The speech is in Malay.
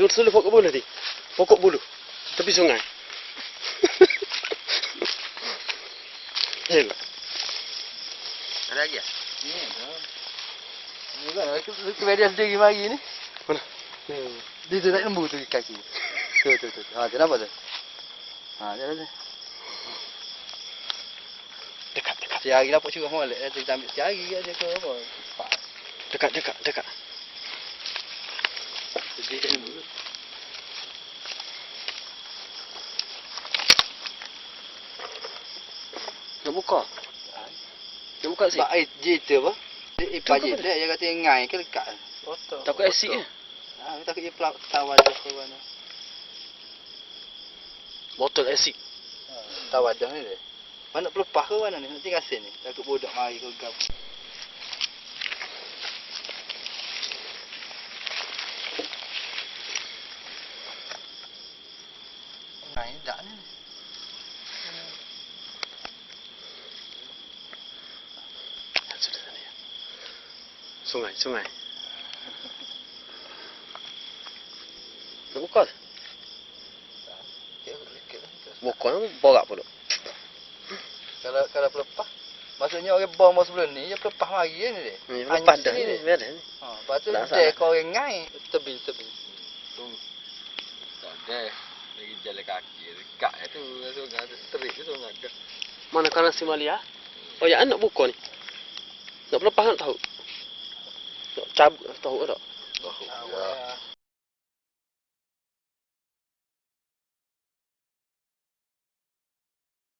Sulit pokok bulu tadi. Pokok bulu. Tepi sungai. Jel. Ada lagi ya? Ini kan kebedia sedikit lagi ni. Mana? Dia tak lembu tu kaki. Tu. Ha, kenapa tu? Ha, dia. Dekat. Siari dapat curah molek dia ambil siari aja ke apa? Dekat. Sedih kan lembu. Nak buka. Nak buka sih. Baik je tu apa? Dia pajak dia kata ngai ke dekat. Takut asyik ke? Ha, takut dia pelak tawar dah ke mana. Botol asyik. Tawar dah ni dia. Mana pelepah ke mana ni? Nak tinggal sini. Takut budak mari ke gap. Ngai dak ni. Sudah sana ya. Sungai. Nak buka. Buka ni borak pula. Kalau pelepah. Maksudnya orang bom sebelum ni, dia pelepah mari ni dia. Ni padan ni, biar ni. Ha, lepas tu Tak dia salah. kau orang ngai tebing. Tak ada. Lagi jalan kaki dekat tu. Sungai tu terik tu sungai dah. Mana kanan si Malia? Oh ya, nak buka ni. Nak pelepah nak tahu. Nak cabut tahu tak? Tahu. Ya.